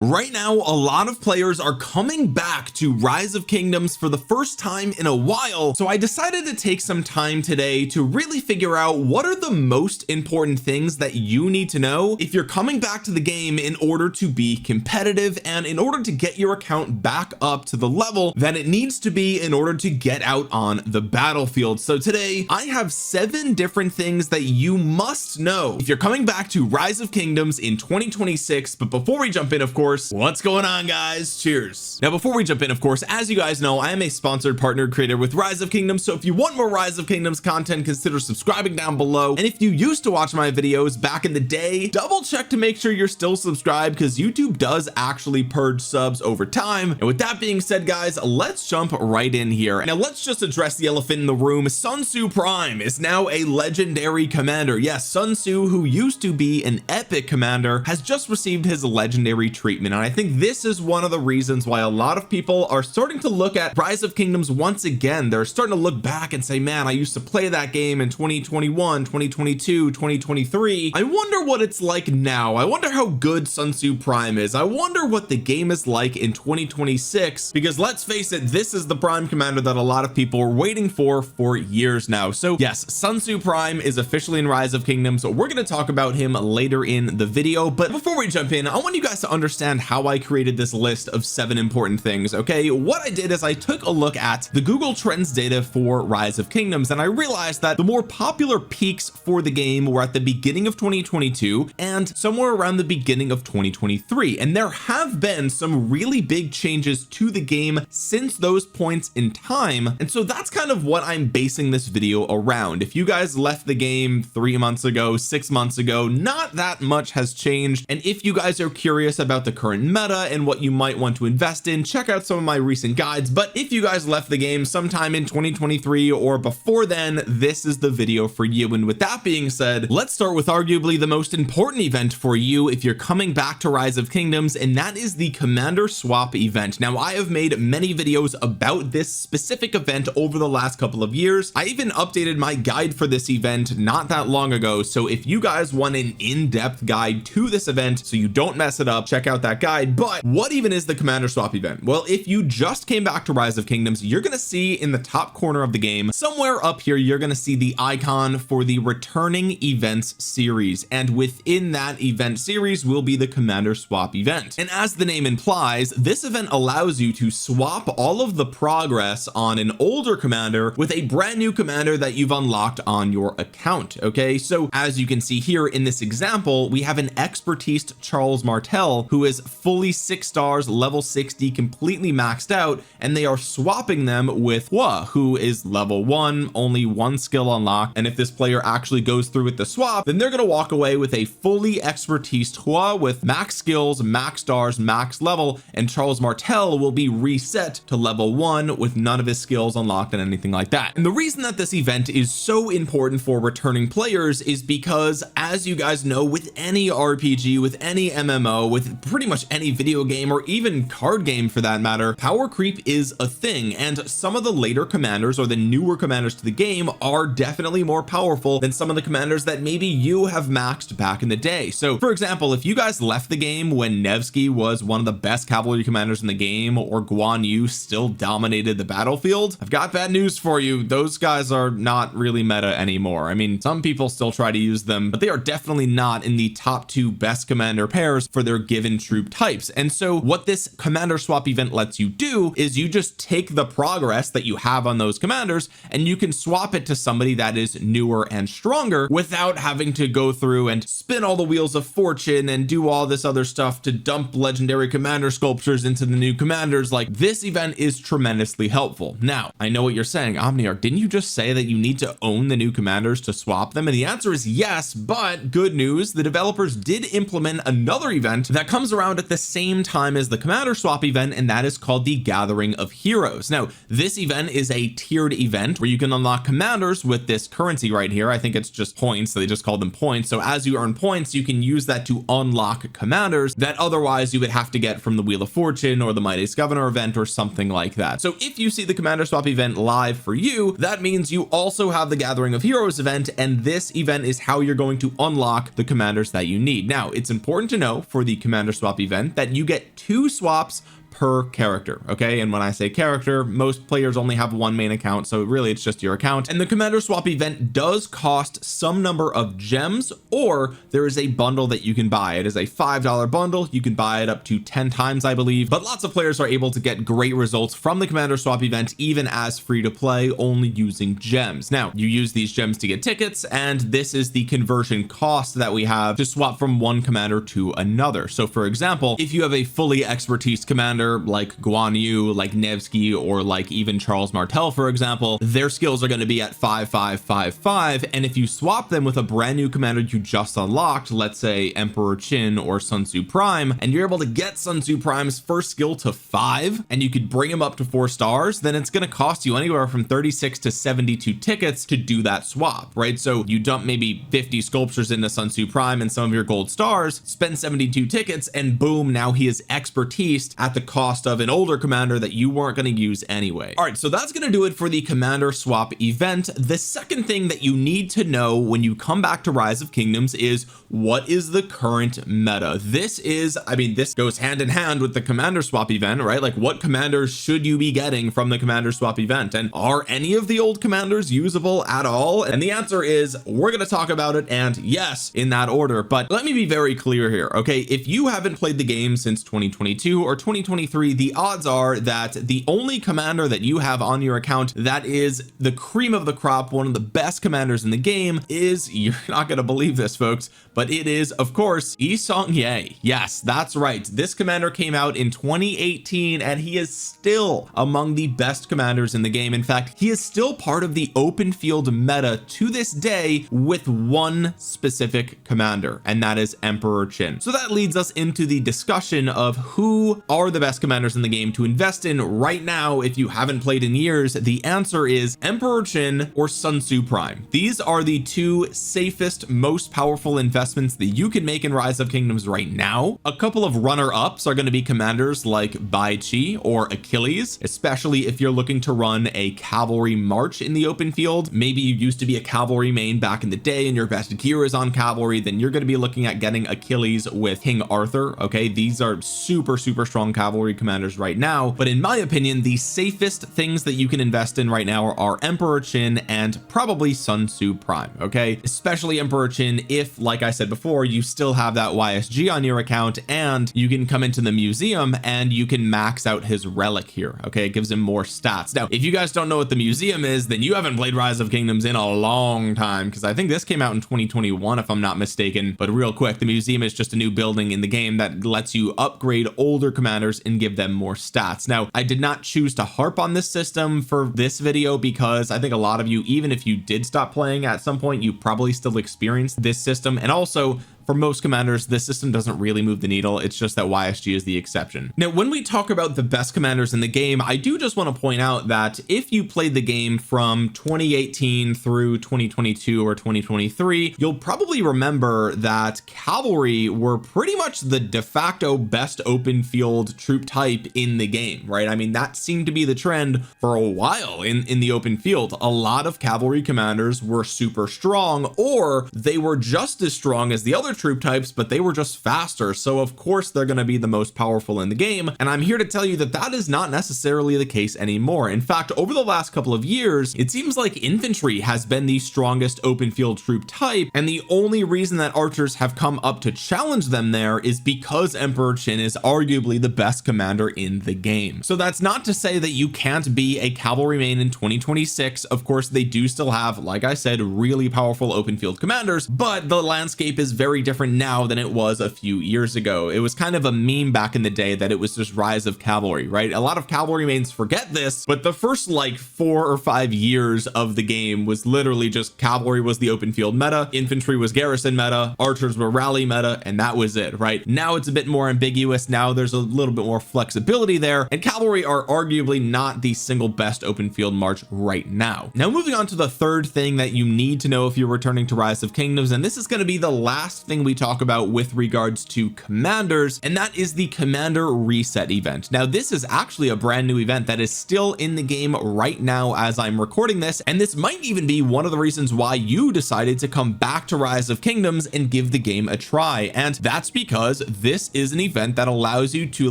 Right now, a lot of players are coming back to Rise of Kingdoms for the first time in a while, so I decided to take some time today to really figure out what are the most important things that you need to know if you're coming back to the game in order to be competitive and in order to get your account back up to the level that it needs to be in order to get out on the battlefield. So today I have 7 different things that you must know if you're coming back to Rise of Kingdoms in 2026. But before we jump in, of course, what's going on, guys? Cheers. Now, before we jump in, of course, as you guys know, I am a sponsored partner creator with Rise of Kingdoms, so if you want more Rise of Kingdoms content, consider subscribing down below. And if you used to watch my videos back in the day, double check to make sure you're still subscribed, because YouTube does actually purge subs over time. And with that being said, guys, let's jump right in here. Now let's just address the elephant in the room. Sun Tzu Prime is now a legendary commander. Yes, Sun Tzu, who used to be an epic commander, has just received his legendary treatment. And I think this is one of the reasons why a lot of people are starting to look at Rise of Kingdoms once again. They're starting to look back and say, man, I used to play that game in 2021, 2022, 2023. I wonder what it's like now. I wonder how good Sun Tzu Prime is. I wonder what the game is like in 2026, because let's face it, this is the Prime commander that a lot of people are waiting for years now. So yes, Sun Tzu Prime is officially in Rise of Kingdoms. So we're going to talk about him later in the video, but before we jump in, I want you guys to understand how I created this list of 7 important things. Okay, what I did is I took a look at the Google Trends data for Rise of Kingdoms, and I realized that the more popular peaks for the game were at the beginning of 2022 and somewhere around the beginning of 2023, and there have been some really big changes to the game since those points in time. And so that's kind of what I'm basing this video around. If you guys left the game 3 months ago, 6 months ago, not that much has changed. And if you guys are curious about the current meta and what you might want to invest in, check out some of my recent guides. But if you guys left the game sometime in 2023 or before then, this is the video for you. And with that being said, let's start with arguably the most important event for you if you're coming back to Rise of Kingdoms, and that is the commander swap event. Now, I have made many videos about this specific event over the last couple of years. I even updated my guide for this event not that long ago, so if you guys want an in-depth guide to this event so you don't mess it up, check out that guide. But what even is the commander swap event? Well, if you just came back to Rise of Kingdoms, you're going to see in the top corner of the game, somewhere up here, you're going to see the icon for the returning events series, and within that event series will be the commander swap event. And as the name implies, this event allows you to swap all of the progress on an older commander with a brand new commander that you've unlocked on your account. Okay, so as you can see here in this example, we have an expertise Charles Martel who is fully 6 stars, level 60, completely maxed out, and they are swapping them with Hua, who is level 1, only 1 skill unlocked. And if this player actually goes through with the swap, then they're going to walk away with a fully expertise Hua with max skills, max stars, max level, and Charles Martel will be reset to level 1 with none of his skills unlocked and anything like that. And the reason that this event is so important for returning players is because, as you guys know, with any RPG, with any MMO, with pretty much any video game or even card game for that matter, power creep is a thing, and some of the later commanders or the newer commanders to the game are definitely more powerful than some of the commanders that maybe you have maxed back in the day. So for example, if you guys left the game when Nevsky was one of the best cavalry commanders in the game, or Guan Yu still dominated the battlefield, I've got bad news for you. Those guys are not really meta anymore. I mean, some people still try to use them, but they are definitely not in the top 2 best commander pairs for their given troop types. And so what this commander swap event lets you do is you just take the progress that you have on those commanders and you can swap it to somebody that is newer and stronger without having to go through and spin all the wheels of fortune and do all this other stuff to dump legendary commander sculptures into the new commanders. Like, this event is tremendously helpful. Now, I know what you're saying, Omniarch, didn't you just say that you need to own the new commanders to swap them? And the answer is yes, but good news, the developers did implement another event that comes around at the same time as the commander swap event, and that is called the Gathering of Heroes. Now, this event is a tiered event where you can unlock commanders with this currency right here. I think it's just points, so they just call them points. So as you earn points, you can use that to unlock commanders that otherwise you would have to get from the Wheel of Fortune or the Mightiest Governor event or something like that. So if you see the commander swap event live for you, that means you also have the Gathering of Heroes event, and this event is how you're going to unlock the commanders that you need. Now, it's important to know for the commander swap swap event that you get 2 swaps per character. Okay, and when I say character, most players only have one main account, so really it's just your account. And the commander swap event does cost some number of gems, or there is a bundle that you can buy. It is a $5 bundle. You can buy it up to 10 times, I believe, but lots of players are able to get great results from the commander swap event even as free to play, only using gems. Now you use these gems to get tickets, and this is the conversion cost that we have to swap from one commander to another. So for example, if you have a fully expertise commander like Guan Yu, like Nevsky, or like even Charles Martel, for example, their skills are going to be at 5555, and if you swap them with a brand new commander you just unlocked, let's say Emperor Qin or Sun Tzu Prime, and you're able to get Sun Tzu Prime's first skill to 5, and you could bring him up to 4 stars, then it's going to cost you anywhere from 36 to 72 tickets to do that swap, right? So you dump maybe 50 sculptures into Sun Tzu Prime and some of your gold stars, spend 72 tickets, and boom, now he is expertised at the cost of an older commander that you weren't going to use anyway. All right, so that's going to do it for the commander swap event. The second thing that you need to know when you come back to Rise of Kingdoms is what is the current meta. This is, I mean, this goes hand in hand with the commander swap event, right? Like, what commanders should you be getting from the commander swap event, and are any of the old commanders usable at all? And the answer is we're going to talk about it, and yes, in that order. But let me be very clear here, okay? If you haven't played the game since 2022 or 2023, the odds are that the only commander that you have on your account that is the cream of the crop, one of the best commanders in the game, is, you're not going to believe this, folks, but it is, of course, Seong-Gye. Yes, that's right. This commander came out in 2018, and he is still among the best commanders in the game. In fact, he is still part of the open field meta to this day with one specific commander, and that is Emperor Qin. So that leads us into the discussion of who are the best commanders in the game to invest in right now. If you haven't played in years, the answer is Emperor Qin or Sun Tzu Prime. These are the 2 safest, most powerful investments that you can make in Rise of Kingdoms right now. A couple of runner-ups are going to be commanders like Bai Qi or Achilles, especially if you're looking to run a cavalry march in the open field. Maybe you used to be a cavalry main back in the day and your best gear is on cavalry, then you're going to be looking at getting Achilles with King Arthur. Okay, these are super strong cavalry commanders right now, but in my opinion, the safest things that you can invest in right now are Emperor Qin and probably Sun Tzu Prime. Okay, especially Emperor Qin if, like I said before, you still have that YSG on your account and you can come into the museum and you can max out his relic here. Okay, it gives him more stats. Now, if you guys don't know what the museum is, then you haven't played Rise of Kingdoms in a long time, because I think this came out in 2021 if I'm not mistaken. But real quick, the museum is just a new building in the game that lets you upgrade older commanders and give them more stats. Now, I did not choose to harp on this system for this video because I think a lot of you, even if you did stop playing at some point, you probably still experienced this system. And also, for most commanders, this system doesn't really move the needle. It's just that YSG is the exception. Now, when we talk about the best commanders in the game, I do just want to point out that if you played the game from 2018 through 2022 or 2023, you'll probably remember that cavalry were pretty much the de facto best open field troop type in the game, right? I mean, that seemed to be the trend for a while in the open field. A lot of cavalry commanders were super strong, or they were just as strong as the other troop types, but they were just faster. So of course they're going to be the most powerful in the game. And I'm here to tell you that that is not necessarily the case anymore. In fact, over the last couple of years, it seems like infantry has been the strongest open field troop type. And the only reason that archers have come up to challenge them there is because Emperor Qin is arguably the best commander in the game. So that's not to say that you can't be a cavalry main in 2026. Of course, they do still have, like I said, really powerful open field commanders, but the landscape is very different now than it was a few years ago. It was kind of a meme back in the day that it was just Rise of Cavalry, right? A lot of cavalry mains forget this, but the first like 4 or 5 years of the game was literally just cavalry was the open field meta, infantry was garrison meta, archers were rally meta, and that was it, right? Now it's a bit more ambiguous. Now there's a little bit more flexibility there, and cavalry are arguably not the single best open field march right now. Now moving on to the third thing that you need to know if you're returning to Rise of Kingdoms, and this is going to be the last thing thing we talk about with regards to commanders, and that is the commander reset event. Now this is actually a brand new event that is still in the game right now as I'm recording this, and this might even be one of the reasons why you decided to come back to Rise of Kingdoms and give the game a try. And that's because this is an event that allows you to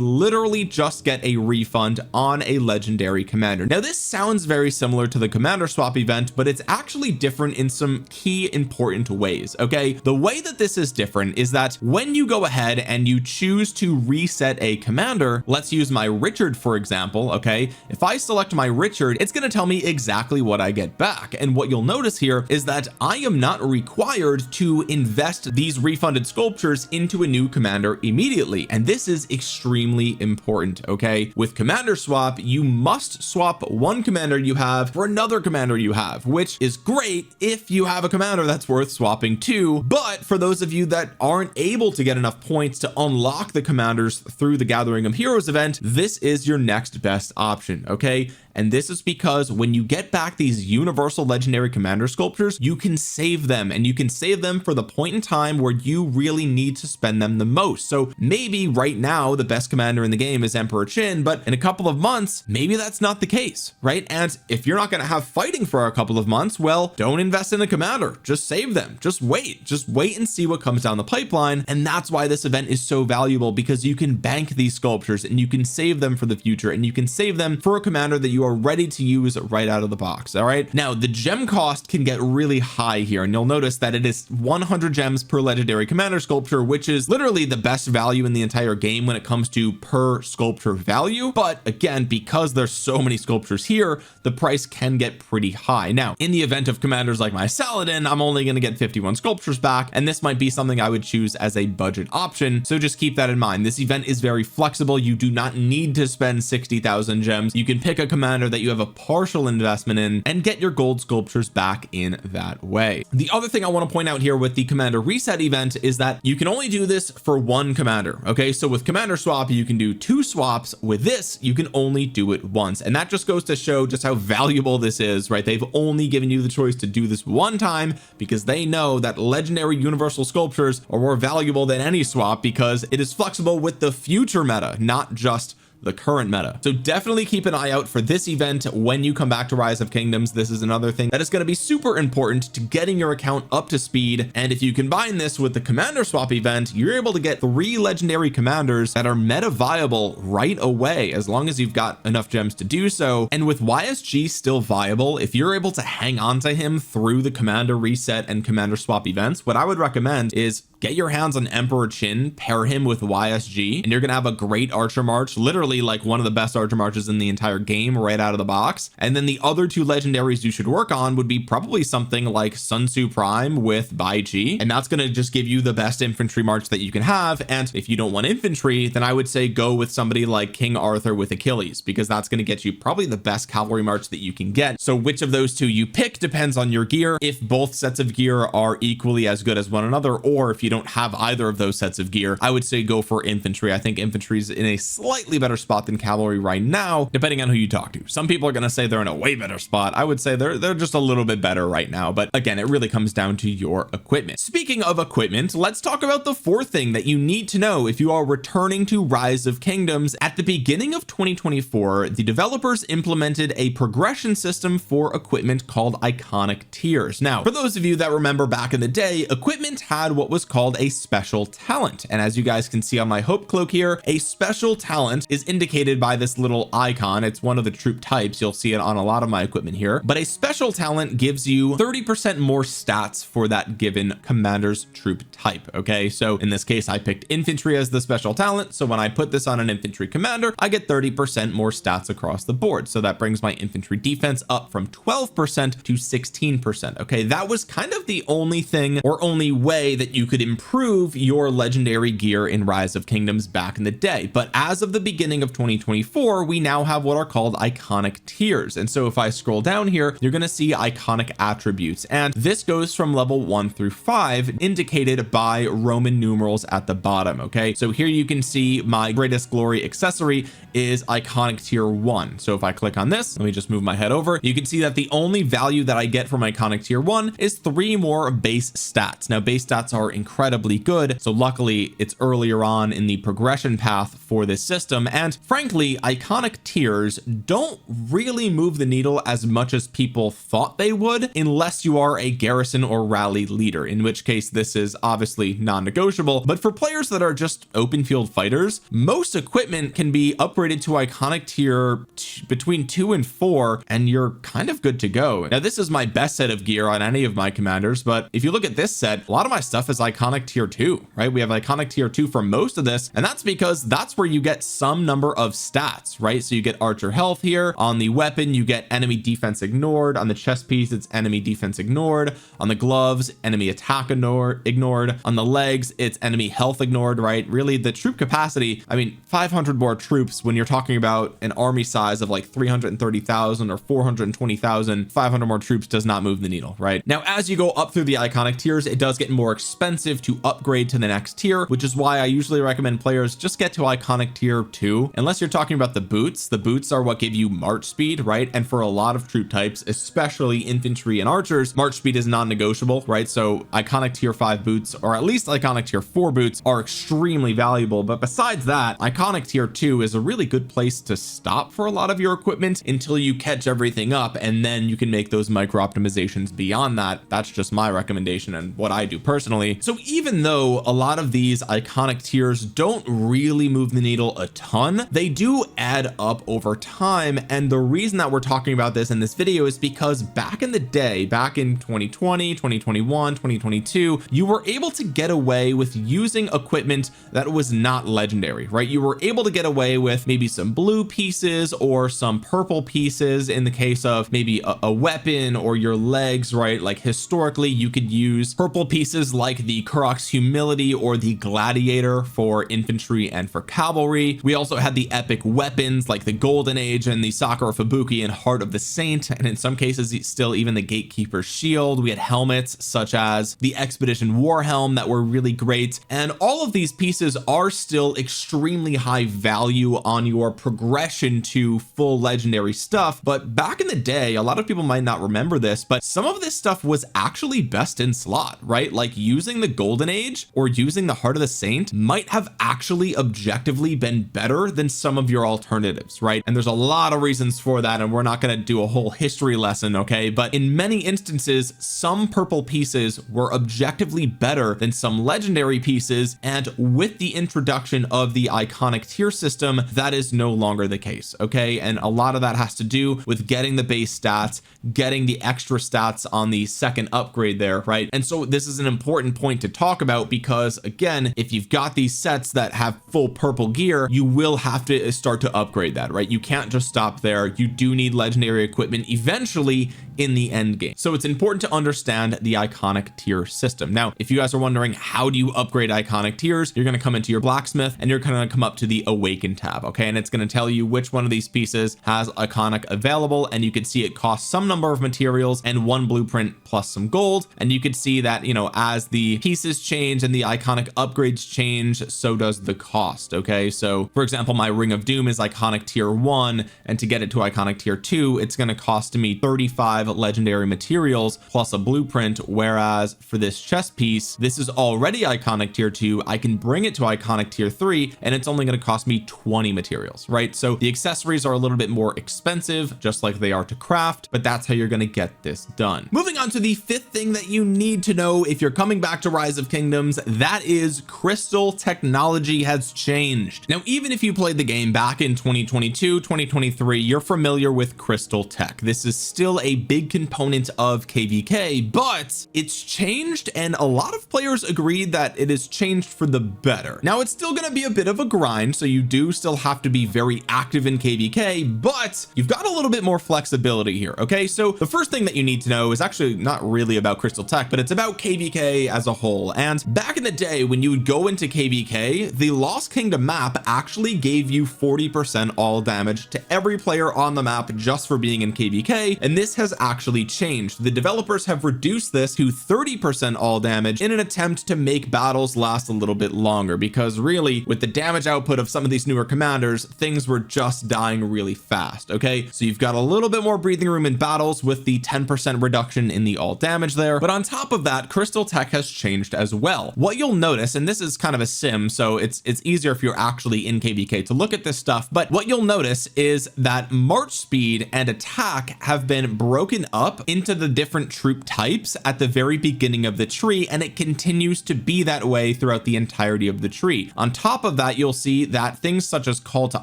literally just get a refund on a legendary commander. Now this sounds very similar to the commander swap event, but it's actually different in some key important ways. Okay, the way that this is different is that when you go ahead and you choose to reset a commander, let's use my Richard for example. Okay, if I select my Richard, it's going to tell me exactly what I get back, and what you'll notice here is that I am not required to invest these refunded sculptures into a new commander immediately, and this is extremely important. Okay, with commander swap, you must swap one commander you have for another commander you have, which is great if you have a commander that's worth swapping to, but for those of you that aren't able to get enough points to unlock the commanders through the Gathering of Heroes event, this is your next best option. Okay, and this is because when you get back these universal legendary commander sculptures, you can save them, and you can save them for the point in time where you really need to spend them the most. So maybe right now the best commander in the game is Emperor Qin, but in a couple of months maybe that's not the case, right? And if you're not going to have fighting for a couple of months, well, don't invest in a commander, just save them, just wait and see what comes down the pipeline. And that's why this event is so valuable, because you can bank these sculptures and you can save them for the future, and you can save them for a commander that you are ready to use right out of the box. All right, now the gem cost can get really high here, and you'll notice that it is 100 gems per legendary commander sculpture, which is literally the best value in the entire game when it comes to per sculpture value. But again, because there's so many sculptures here, the price can get pretty high. Now in the event of commanders like my Saladin, I'm only going to get 51 sculptures back, and this might be something I would choose as a budget option, so just keep that in mind. This event is very flexible. You do not need to spend 60,000 gems. You can pick a commander that you have a partial investment in and get your gold sculptures back in that way. The other thing I want to point out here with the commander reset event is that you can only do this for one commander. Okay, so with commander swap you can do 2 swaps. With this you can only do it once, and that just goes to show just how valuable this is, right? They've only given you the choice to do this one time because they know that legendary universal sculptures are more valuable than any swap, because it is flexible with the future meta, not just the current meta. So definitely keep an eye out for this event when you come back to Rise of Kingdoms. This is another thing that is going to be super important to getting your account up to speed, and if you combine this with the commander swap event, you're able to get 3 legendary commanders that are meta viable right away, as long as you've got enough gems to do so. And with YSG still viable, if you're able to hang on to him through the commander reset and commander swap events, what I would recommend is get your hands on Emperor Qin, pair him with YSG, and you're gonna have a great archer march, literally like one of the best archer marches in the entire game right out of the box. And then the other 2 legendaries you should work on would be probably something like Sun Tzu Prime with Bai Ji, and that's gonna just give you the best infantry march that you can have. And if you don't want infantry, then I would say go with somebody like King Arthur with Achilles, because that's going to get you probably the best cavalry march that you can get. So which of those 2 you pick depends on your gear. If both sets of gear are equally as good as one another, or if you don't have either of those sets of gear, I would say go for infantry. I think infantry is in a slightly better spot than cavalry right now, depending on who you talk to. Some people are going to say they're in a way better spot. I would say they're just a little bit better right now, but again, it really comes down to your equipment. Speaking of equipment, let's talk about the 4th thing that you need to know if you are returning to Rise of Kingdoms. At the beginning of 2024, the developers implemented a progression system for equipment called iconic tiers. Now, for those of you that remember back in the day, equipment had what was called a special talent, and as you guys can see on my hope cloak here, a special talent is indicated by this little icon. It's one of the troop types. You'll see it on a lot of my equipment here, but a special talent gives you 30% more stats for that given commander's troop type. Okay, so in this case I picked infantry as the special talent, so when I put this on an infantry commander, I get 30% more stats across the board. So that brings my infantry defense up from 12% to 16%. Okay, that was kind of the only thing or only way that you could improve your legendary gear in Rise of Kingdoms back in the day. But as of the beginning of 2024, we now have what are called iconic tiers. And so if I scroll down here, you're going to see iconic attributes, and this goes from level 1 through 5, indicated by Roman numerals at the bottom. Okay, so here you can see my greatest glory accessory is iconic tier 1. So if I click on this, let me just move my head over, you can see that the only value that I get from iconic tier 1 is 3 more base stats. Now base stats are incredible incredibly good. So luckily it's earlier on in the progression path for this system, and frankly iconic tiers don't really move the needle as much as people thought they would, unless you are a garrison or rally leader, in which case this is obviously non-negotiable. But for players that are just open field fighters, most equipment can be upgraded to iconic tier between 2 and 4, and you're kind of good to go. Now this is my best set of gear on any of my commanders, but if you look at this set, a lot of my stuff is iconic tier 2, right? We have iconic tier 2 for most of this, and that's because that's where you get some number of stats, right? So you get archer health here. On the weapon you get enemy defense ignored. On the chest piece it's enemy defense ignored. On the gloves, enemy attack ignored. On the legs it's enemy health ignored, right? Really the troop capacity, I mean 500 more troops when you're talking about an army size of like 330,000 or 420,000, 500 more troops does not move the needle, right? Now as you go up through the iconic tiers, it does get more expensive to upgrade to the next tier, which is why I usually recommend players just get to iconic tier 2, unless you're talking about the boots. The boots are what give you march speed, right? And for a lot of troop types, especially infantry and archers, march speed is non-negotiable, right? So iconic tier 5 boots, or at least iconic tier 4 boots, are extremely valuable. But besides that, iconic tier 2 is a really good place to stop for a lot of your equipment until you catch everything up, and then you can make those micro optimizations beyond that. That's just my recommendation and what I do personally. So even though a lot of these iconic tiers don't really move the needle a ton, they do add up over time. And the reason that we're talking about this in this video is because back in the day, back in 2020, 2021, 2022, you were able to get away with using equipment that was not legendary, right? You were able to get away with maybe some blue pieces or some purple pieces in the case of maybe a weapon or your legs, right? Like historically you could use purple pieces like the Kurok's Humility or the Gladiator for infantry and for cavalry. We also had the epic weapons like the Golden Age and the Sakura Fubuki and Heart of the Saint, and in some cases still even the Gatekeeper's Shield. We had helmets such as the Expedition War Helm that were really great, and all of these pieces are still extremely high value on your progression to full legendary stuff. But back in the day, a lot of people might not remember this, but some of this stuff was actually best in slot, right? Like using the Golden Age or using the Heart of the Saint might have actually objectively been better than some of your alternatives, right? And there's a lot of reasons for that, and we're not going to do a whole history lesson, okay? But in many instances, some purple pieces were objectively better than some legendary pieces, and with the introduction of the iconic tier system, that is no longer the case, okay? And a lot of that has to do with getting the base stats, getting the extra stats on the second upgrade there, right? And so this is an important point to talk about, because again, if you've got these sets that have full purple gear, you will have to start to upgrade that, right? You can't just stop there. You do need legendary equipment eventually in the end game. So it's important to understand the iconic tier system. Now, if you guys are wondering how do you upgrade iconic tiers, you're going to come into your blacksmith and you're going to come up to the awaken tab, okay? And it's going to tell you which one of these pieces has iconic available, and you can see it costs some number of materials and 1 blueprint plus some gold. And you could see that, you know, as the pieces change and the iconic upgrades change, so does the cost, okay? So for example, my Ring of Doom is iconic tier 1, and to get it to iconic tier 2, it's going to cost me 35 legendary materials plus a blueprint, whereas for this chest piece, this is already iconic tier 2. I can bring it to iconic tier 3 and it's only going to cost me 20 materials, right? So the accessories are a little bit more expensive, just like they are to craft, but that's how you're going to get this done. Moving on to the 5th thing that you need to know if you're coming back to Rise of Kingdoms, that is crystal technology has changed. Now, even if you played the game back in 2022, 2023, you're familiar with crystal tech. This is still a big component of KvK, but it's changed, and a lot of players agreed that it has changed for the better. Now, it's still going to be a bit of a grind, so you do still have to be very active in KvK, but you've got a little bit more flexibility here, okay? So the first thing that you need to know is actually not really about crystal tech, but it's about KvK as a whole. And back in the day, when you would go into KvK, the Lost Kingdom map actually gave you 40% all damage to every player on the map just for being in KvK, and this has actually changed. The developers have reduced this to 30% all damage in an attempt to make battles last a little bit longer, because really with the damage output of some of these newer commanders, things were just dying really fast, okay? So you've got a little bit more breathing room in battles with the 10% reduction in the all damage there, but on top of that, crystal tech has changed changed as well. What you'll notice, and this is kind of a sim, so it's easier if you're actually in kvk to look at this stuff, but what you'll notice is that march speed and attack have been broken up into the different troop types at the very beginning of the tree, and it continues to be that way throughout the entirety of the tree. On top of that, you'll see that things such as call to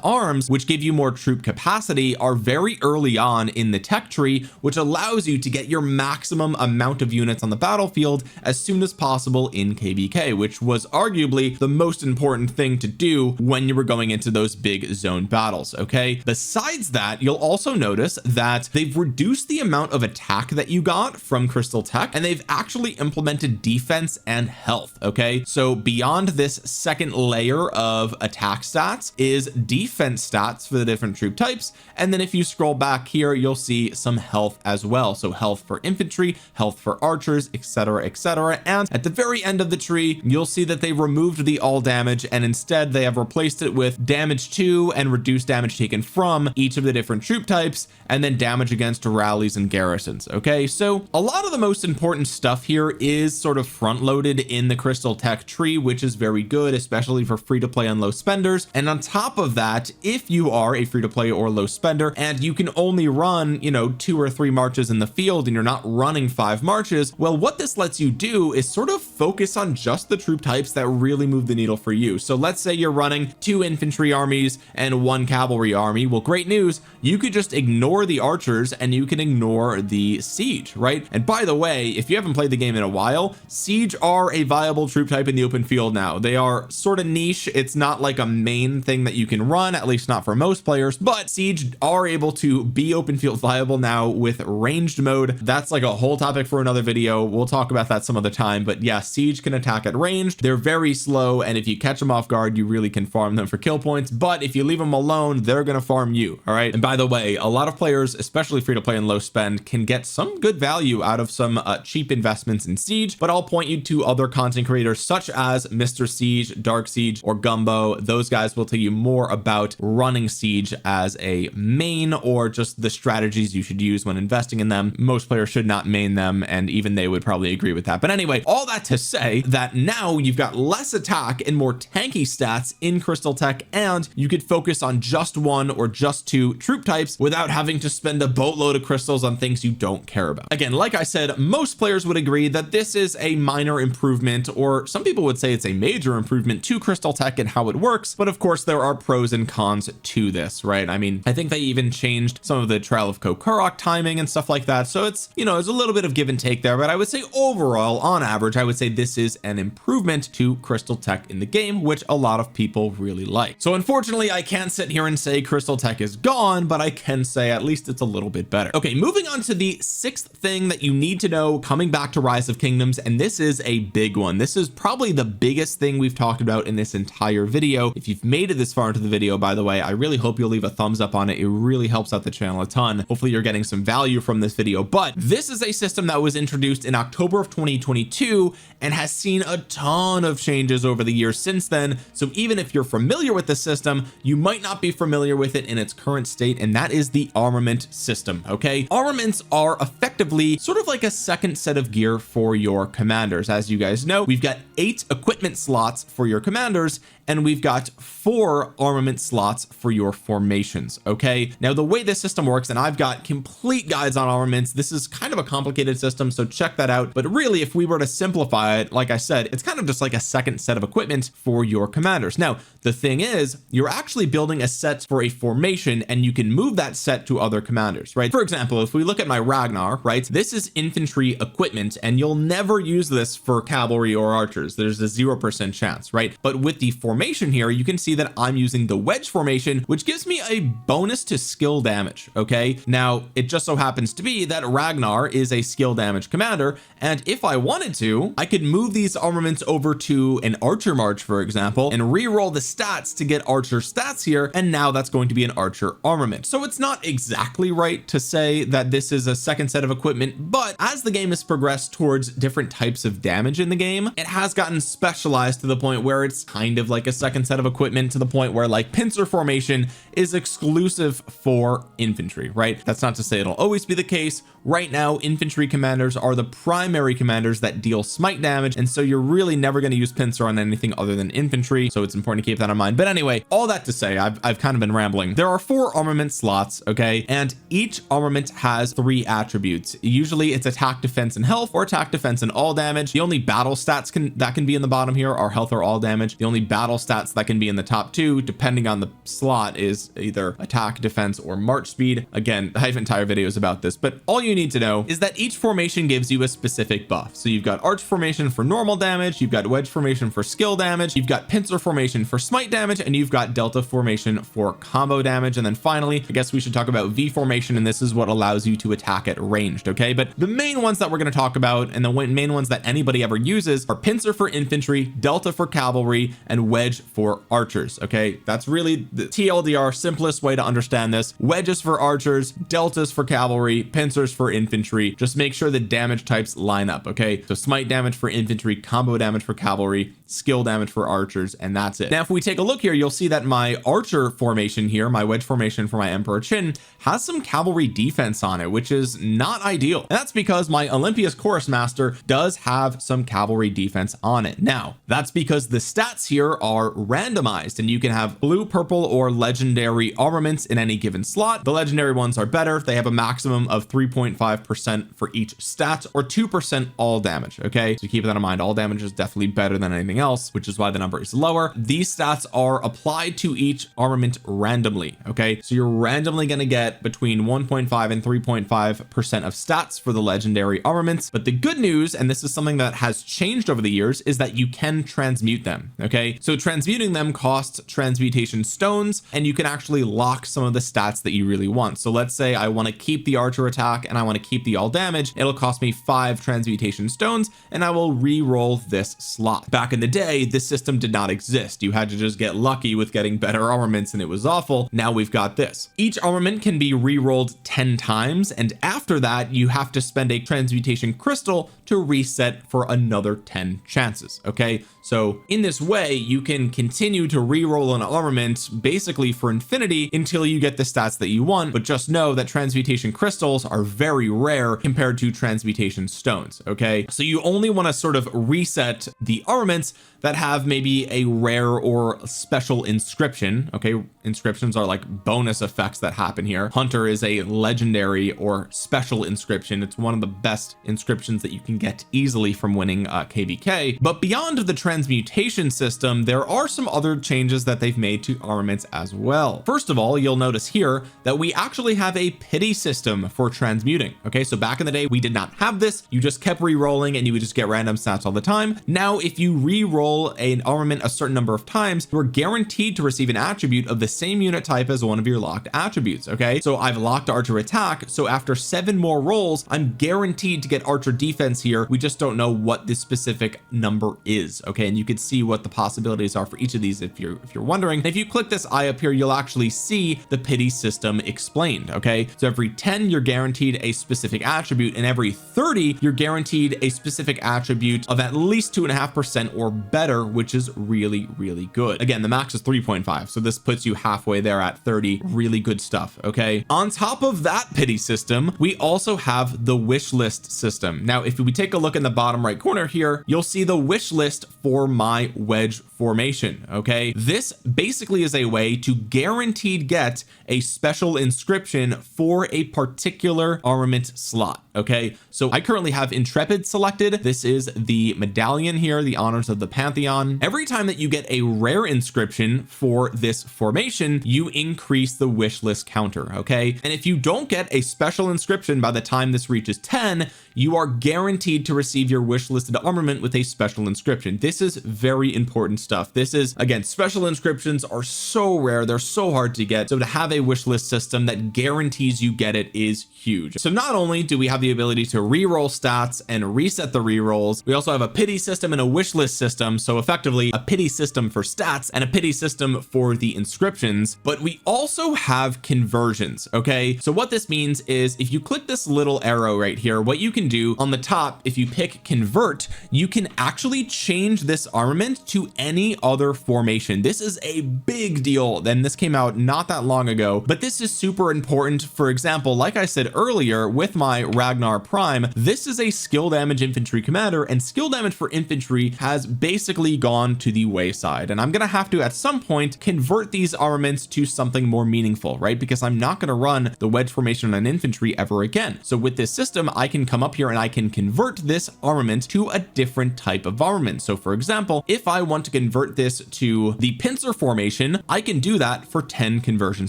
arms, which give you more troop capacity, are very early on in the tech tree, which allows you to get your maximum amount of units on the battlefield as soon as possible in kvk, which was arguably the most important thing to do when you were going into those big zone battles. Okay, besides that, you'll also notice that they've reduced the amount of attack that you got from crystal tech, and they've actually implemented defense and health. Okay, so beyond this second layer of attack stats is defense stats for the different troop types, and then if you scroll back here, you'll see some health as well. So health for infantry, health for archers, etc, etc. And at the very end of the tree, you'll see that they removed the all damage, and instead they have replaced it with damage to and reduced damage taken from each of the different troop types, and then damage against rallies and garrisons. Okay, so a lot of the most important stuff here is sort of front loaded in the crystal tech tree, which is very good, especially for free to play and low spenders. And on top of that, if you are a free to play or low spender and you can only run, you know, 2 or 3 marches in the field and you're not running 5 marches, well, what this lets you do is sort of focus on just the troop types that really move the needle for you. So let's say you're running 2 infantry armies and 1 cavalry army. Well, great news, you could just ignore the archers and you can ignore the siege, right? And by the way, if you haven't played the game in a while, siege are a viable troop type in the open field now. They are sort of niche. It's not like a main thing that you can run, at least not for most players, but siege are able to be open field viable now with ranged mode. That's like a whole topic for another video. We'll talk about that some other time, but yeah, siege can attack at ranged. They're very slow, and if you catch them off guard, you really can farm them for kill points, but if you leave them alone, they're gonna farm you. All right, and by the way, a lot of players, especially free to play and low spend, can get some good value out of some cheap investments in siege, but I'll point you to other content creators such as Mr. Siege, Dark Siege, or Gumbo. Those guys will tell you more about running siege as a main, or just the strategies you should use when investing in them. Most players should not main them, and even they would probably agree with that. But anyway, all that to say that now you've got less attack and more tanky stats in crystal tech, and you could focus on just 1 or just 2 troop types without having to spend a boatload of crystals on things you don't care about. Again, like I said, most players would agree that this is a minor improvement, or some people would say it's a major improvement to crystal tech and how it works, but of course there are pros and cons to this, right? I mean, I think they even changed some of the Trial of Kokurok timing and stuff like that, so it's, you know, there's a little bit of give and take there, but I would say overall, on average, I would say this is an improvement to crystal tech in the game, which a lot of people really like. So unfortunately, I can't sit here and say crystal tech is gone, but I can say at least it's a little bit better. Okay, moving on to the 6th thing that you need to know coming back to Rise of Kingdoms, and this is a big one. This is probably the biggest thing we've talked about in this entire video. If you've made it this far into the video, by the way, I really hope you'll leave a thumbs up on it. It really helps out the channel a ton. Hopefully you're getting some value from this video, but this is a system that was introduced in October of 2022 and has seen a ton of changes over the years since then. So even if you're familiar with the system, you might not be familiar with it in its current state, and that is the armament system. Okay, armaments are effectively sort of like a second set of gear for your commanders. As you guys know, we've got 8 equipment slots for your commanders, and we've got 4 armament slots for your formations. Okay, now the way this system works, and I've got complete guides on armaments, this is kind of a complicated system, so check that out, but really, if we were to simplify it, like I said, it's kind of just like a second set of equipment for your commanders. Now the thing is, you're actually building a set for a formation, and you can move that set to other commanders, right? For example, if we look at my Ragnar, right, this is infantry equipment, and you'll never use this for cavalry or archers. There's a 0% chance, right? But with the formation here, you can see that I'm using the wedge formation, which gives me a bonus to skill damage. Okay, now it just so happens to be that Ragnar is a skill damage commander, and if I wanted to, I could move these armaments over to an archer march, for example, and re-roll the stats to get archer stats here, and now that's going to be an archer armament. So it's not exactly right to say that this is a second set of equipment, but as the game has progressed towards different types of damage in the game, it has gotten specialized to the point where it's kind of like like a second set of equipment, to the point where like pincer formation is exclusive for infantry, right? That's not to say it'll always be the case. Right now, infantry commanders are the primary commanders that deal smite damage, and so you're really never going to use pincer on anything other than infantry, so it's important to keep that in mind. But anyway, all that to say, I've kind of been rambling. There are 4 armament slots, okay, and each armament has 3 attributes. Usually it's attack, defense, and health, or attack, defense, and all damage. The only battle stats that can be in the bottom here are health or all damage. The only battle stats that can be in the top 2, depending on the slot, is either attack, defense, or march speed. Again, I have entire videos about this, but all you need to know is that each formation gives you a specific buff. So you've got arch formation for normal damage, you've got wedge formation for skill damage, you've got pincer formation for smite damage, and you've got delta formation for combo damage. And then finally, I guess we should talk about V formation, and this is what allows you to attack at ranged, okay? But the main ones that we're going to talk about, and the main ones that anybody ever uses, are pincer for infantry, delta for cavalry, and wedge for archers, okay? That's really the TLDR simplest way to understand this. Wedges for archers, deltas for cavalry, pincers for infantry. Just make sure the damage types line up, okay? So smite damage for infantry, combo damage for cavalry, skill damage for archers, and that's it. Now if we take a look here, you'll see that my archer formation here, my wedge formation for my Emperor Qin, has some cavalry defense on it, which is not ideal, and that's because my Olympias Chorus Master does have some cavalry defense on it. Now that's because the stats here are randomized, and you can have blue, purple, or legendary armaments in any given slot. The legendary ones are better. They have a maximum of 3.5% for each stat, or 2% all damage, okay? So keep that in mind. All damage is definitely better than anything else, which is why the number is lower. These stats are applied to each armament randomly, okay? So you're randomly going to get between 1.5 and 3.5% of stats for the legendary armaments. But the good news, and this is something that has changed over the years, is that you can transmute them, okay? So transmuting them costs transmutation stones, and you can actually lock some of the stats that you really want. So let's say I want to keep the archer attack and I want to keep the all damage. It'll cost me 5 transmutation stones, and I will re-roll this slot. Back in the day, this system did not exist. You had to just get lucky with getting better armaments, and it was awful. Now we've got this. Each armament can be re-rolled 10 times, and after that you have to spend a transmutation crystal to reset for another 10 chances, okay? So in this way, you can continue to re-roll an armament basically for infinity until you get the stats that you want. But just know that transmutation crystals are very rare compared to transmutation stones, okay? So you only want to sort of reset the armaments that have maybe a rare or special inscription, okay? Inscriptions are like bonus effects that happen here. Hunter is a legendary or special inscription. It's one of the best inscriptions that you can get easily from winning KVK. But beyond the transmutation system, there are some other changes that they've made to armaments as well. First of all, you'll notice here that we actually have a pity system for transmuting, okay? So back in the day, we did not have this. You just kept re-rolling and you would just get random stats all the time. Now if you re-roll an armament a certain number of times, you're guaranteed to receive an attribute of the same unit type as one of your locked attributes, okay? So I've locked archer attack, so after 7 more rolls, I'm guaranteed to get archer defense here. We just don't know what this specific number is, okay? And you can see what the possibilities are for each of these if you're wondering. And if you click this eye up here, you'll actually see the pity system explained, okay? So every 10 you're guaranteed a specific attribute, and every 30 you're guaranteed a specific attribute of at least 2.5% or better, which is really good. Again, the max is 3.5, so this puts you halfway there at 30. Really good stuff, okay? On top of that pity system, we also have the wish list system. Now if we take a look in the bottom right corner here, you'll see the wish list for my wedge formation, okay? This basically is a way to guaranteed get a special inscription for a particular armament slot, okay? So I currently have Intrepid selected. This is the medallion here, the honors of the Pantheon. Every time that you get a rare inscription for this formation, you increase the wish list counter, okay? And if you don't get a special inscription by the time this reaches 10, you are guaranteed to receive your wish listed armament with a special inscription. This is very important stuff. This is, again, special inscriptions are so rare, they're so hard to get, so to have a wish list system that guarantees you get it is huge. So not only do we have the ability to re-roll stats and reset the re-rolls, we also have a pity system and a wish list system. So effectively a pity system for stats and a pity system for the inscriptions. But we also have conversions, okay? So what this means is if you click this little arrow right here, what you can can do on the top, if you pick convert, you can actually change this armament to any other formation. This is a big deal. Then this came out not that long ago, but this is super important. For example, like I said earlier, with my Ragnar Prime, this is a skill damage infantry commander, and skill damage for infantry has basically gone to the wayside. And I'm going to have to at some point convert these armaments to something more meaningful, right? Because I'm not going to run the wedge formation on infantry ever again. So with this system, I can come up here and I can convert this armament to a different type of armament. So for example, if I want to convert this to the pincer formation, I can do that for 10 conversion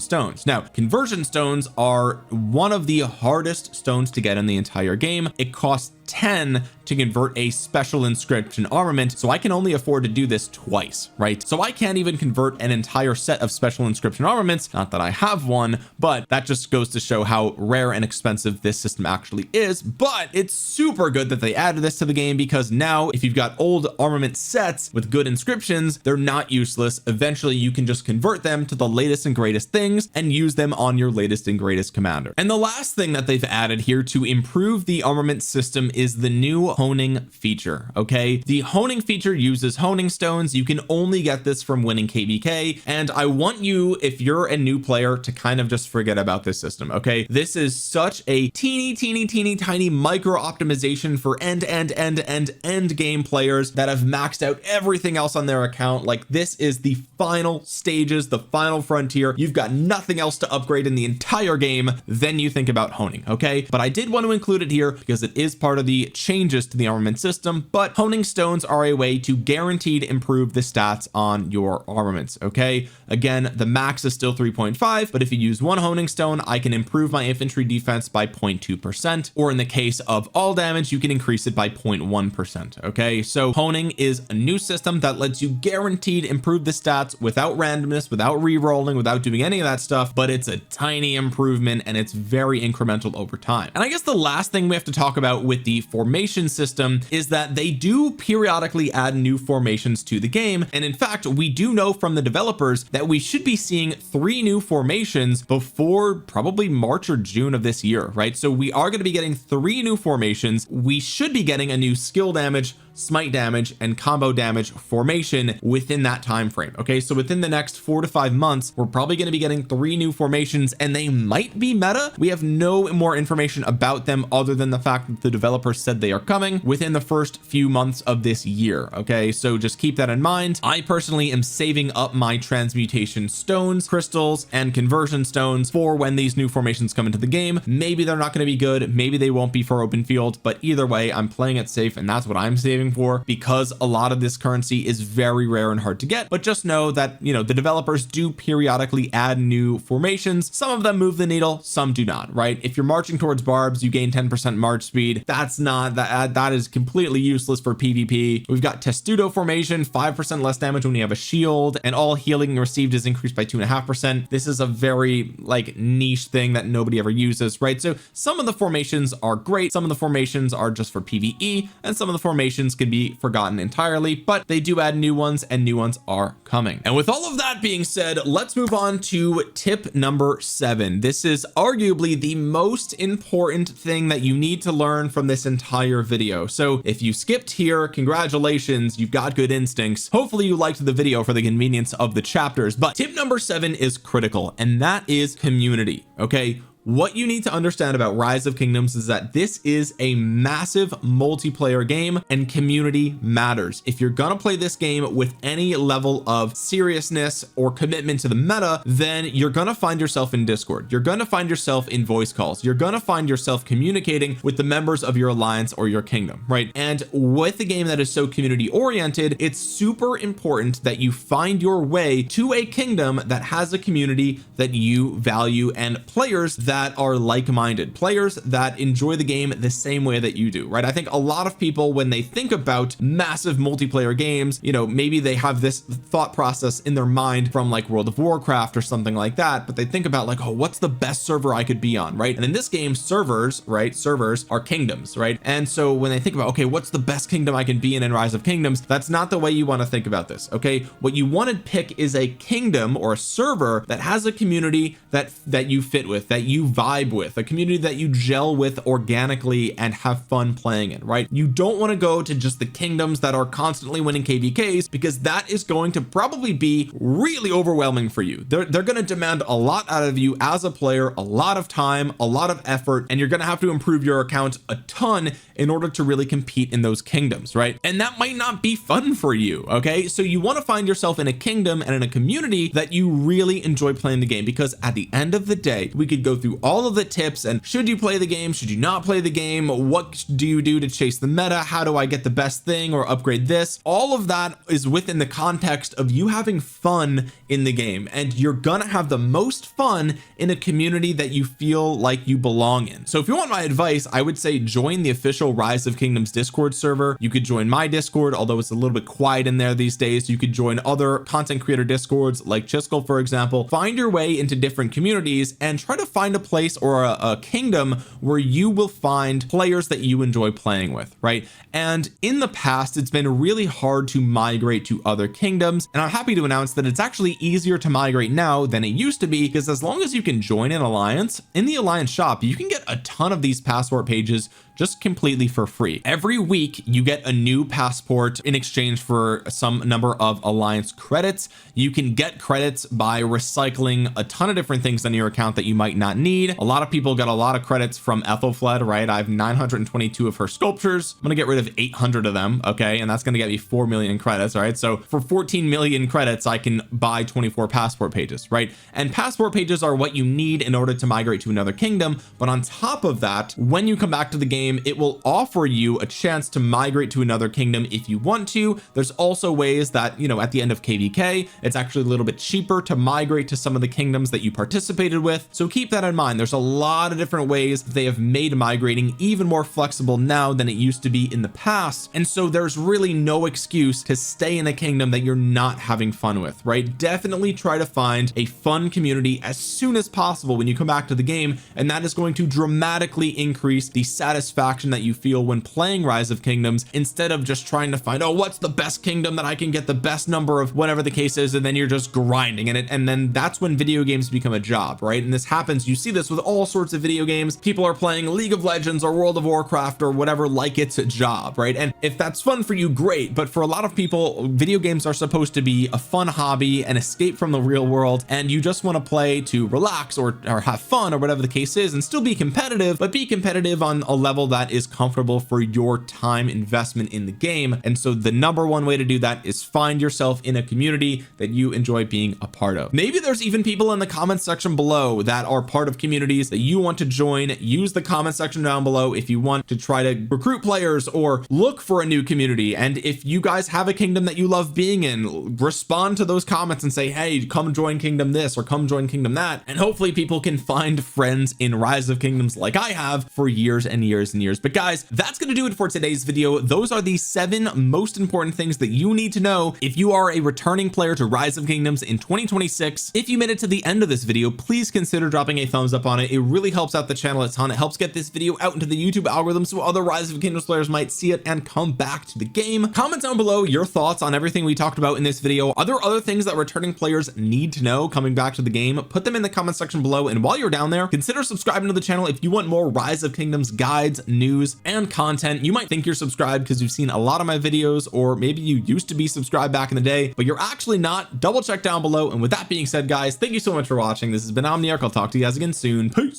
stones. Now, conversion stones are one of the hardest stones to get in the entire game. It costs 10 to convert a special inscription armament, so I can only afford to do this twice, right? So I can't even convert an entire set of special inscription armaments, not that I have one, but that just goes to show how rare and expensive this system actually is. But it's super good that they added this to the game, because now if you've got old armament sets with good inscriptions, they're not useless. Eventually you can just convert them to the latest and greatest things and use them on your latest and greatest commander. And the last thing that they've added here to improve the armament system is the new honing feature. Okay, the honing feature uses honing stones. You can only get this from winning KVK, and I want you, if you're a new player, to kind of just forget about this system. Okay, this is such a teeny tiny micro optimization for end game players that have maxed out everything else on their account. Like, this is the final stages, the final frontier. You've got nothing else to upgrade in the entire game, then you think about honing. Okay, but I did want to include it here because it is part of the changes to the armament system. But honing stones are a way to guaranteed improve the stats on your armaments. Okay, again, the max is still 3.5, but if you use one honing stone, I can improve my infantry defense by 0.2%, or in the case of all damage, you can increase it by 0.1%. Okay, so honing is a new system that lets you guaranteed improve the stats without randomness, without re-rolling, without doing any of that stuff, but it's a tiny improvement and it's very incremental over time. And I guess the last thing we have to talk about with the formation system is that they do periodically add new formations to the game, and in fact we do know from the developers that we should be seeing 3 new formations before probably March or June of this year, right? So we are going to be getting 3 new formations. We should be getting a new skill damage, smite damage, and combo damage formation within that time frame. Okay, so within the next 4 to 5 months, we're probably going to be getting 3 new formations, and they might be meta. We have no more information about them other than the fact that the developers said they are coming within the first few months of this year. Okay, so just keep that in mind. I personally am saving up my transmutation stones, crystals, and conversion stones for when these new formations come into the game. Maybe they're not going to be good, maybe they won't be for open field, but either way, I'm playing it safe, and that's what I'm saving for, because a lot of this currency is very rare and hard to get. But just know that, you know, the developers do periodically add new formations. Some of them move the needle, some do not, right? If you're marching towards barbs, you gain 10% march speed. That's not that is completely useless for PvP. We've got testudo formation, 5% less damage when you have a shield, and all healing received is increased by 2.5%. This is a very like niche thing that nobody ever uses, right? So some of the formations are great, some of the formations are just for PvE, and some of the formations can be forgotten entirely, but they do add new ones, and new ones are coming. And with all of that being said, let's move on to tip number 7. This is arguably the most important thing that you need to learn from this entire video. So if you skipped here, congratulations, you've got good instincts. Hopefully you liked the video for the convenience of the chapters. But tip number 7 is critical, and that is community. Okay, what you need to understand about Rise of Kingdoms is that this is a massive multiplayer game, and community matters. If you're gonna play this game with any level of seriousness or commitment to the meta, then you're gonna find yourself in Discord, you're gonna find yourself in voice calls, you're gonna find yourself communicating with the members of your alliance or your kingdom, right? And with a game that is so community oriented, it's super important that you find your way to a kingdom that has a community that you value, and players that are like-minded, players that enjoy the game the same way that you do, right? I think a lot of people, when they think about massive multiplayer games, you know, maybe they have this thought process in their mind from like World of Warcraft or something like that, but they think about like, oh, what's the best server I could be on, right? And in this game, servers, right, servers are kingdoms, right? And so when they think about, okay, what's the best kingdom I can be in Rise of Kingdoms, that's not the way you want to think about this. Okay, what you want to pick is a kingdom or a server that has a community that you fit with, that you you vibe with, a community that you gel with organically and have fun playing in, right? You don't want to go to just the kingdoms that are constantly winning kvks, because that is going to probably be really overwhelming for you. They're going to demand a lot out of you as a player, a lot of time, a lot of effort, and you're going to have to improve your account a ton in order to really compete in those kingdoms, right? And that might not be fun for you. Okay, so you want to find yourself in a kingdom and in a community that you really enjoy playing the game, because at the end of the day, we could go through all of the tips and should you play the game, should you not play the game, what do you do to chase the meta, how do I get the best thing or upgrade this. All of that is within the context of you having fun in the game, and you're gonna have the most fun in a community that you feel like you belong in. So if you want my advice, I would say join the official Rise of Kingdoms Discord server. You could join my Discord, although it's a little bit quiet in there these days. You could join other content creator Discords like Chiskel, for example. Find your way into different communities and try to find a place or a kingdom where you will find players that you enjoy playing with, right? And in the past, it's been really hard to migrate to other kingdoms, and I'm happy to announce that it's actually easier to migrate now than it used to be, because as long as you can join an alliance, in the alliance shop you can get a ton of these passport pages just completely for free. Every week you get a new passport in exchange for some number of alliance credits. You can get credits by recycling a ton of different things on your account that you might not need. A lot of people got a lot of credits from Ethelfled, right? I have 922 of her sculptures. I'm gonna get rid of 800 of them, okay, and that's gonna get me 4 million credits. All right, so for 14 million credits I can buy 24 passport pages, right? And passport pages are what you need in order to migrate to another kingdom. But on top of that, when you come back to the game, it will offer you a chance to migrate to another kingdom if you want to. There's also ways that, you know, at the end of kvk, it's actually a little bit cheaper to migrate to some of the kingdoms that you participated with. So keep that in mind. There's a lot of different ways they have made migrating even more flexible now than it used to be in the past. And so there's really no excuse to stay in a kingdom that you're not having fun with, right? Definitely try to find a fun community as soon as possible when you come back to the game, and that is going to dramatically increase the satisfaction that you feel when playing Rise of Kingdoms, instead of just trying to find, oh, what's the best kingdom that I can get the best number of whatever the case is, and then you're just grinding in it. And then that's when video games become a job, right? And this happens, you see this with all sorts of video games. People are playing League of Legends or World of Warcraft or whatever like it's a job, right? And if that's fun for you, great, but for a lot of people, video games are supposed to be a fun hobby, an escape from the real world, and you just want to play to relax or have fun or whatever the case is, and still be competitive, but be competitive on a level that is comfortable for your time investment in the game. And so the number one way to do that is find yourself in a community that you enjoy being a part of. Maybe there's even people in the comment section below that are part of communities that you want to join. Use the comment section down below if you want to try to recruit players or look for a new community. And if you guys have a kingdom that you love being in, respond to those comments and say, hey, come join kingdom this or come join kingdom that. And hopefully people can find friends in Rise of Kingdoms like I have for years and years and years. But guys, that's going to do it for today's video. Those are the 7 most important things that you need to know if you are a returning player to Rise of Kingdoms in 2026. If you made it to the end of this video, please consider dropping a thumbs up on it. It really helps out the channel a ton. It helps get this video out into the YouTube algorithm so other Rise of Kingdoms players might see it and come back to the game. Comment down below your thoughts on everything we talked about in this video. Are there other things that returning players need to know coming back to the game? Put them in the comment section below, and while you're down there, consider subscribing to the channel if you want more Rise of Kingdoms guides, news, and content. You might think you're subscribed because you've seen a lot of my videos, or maybe you used to be subscribed back in the day, but you're actually not. Double check down below. And with that being said, guys, thank you so much for watching. This has been Omniarch. I'll talk to you guys again soon. Peace.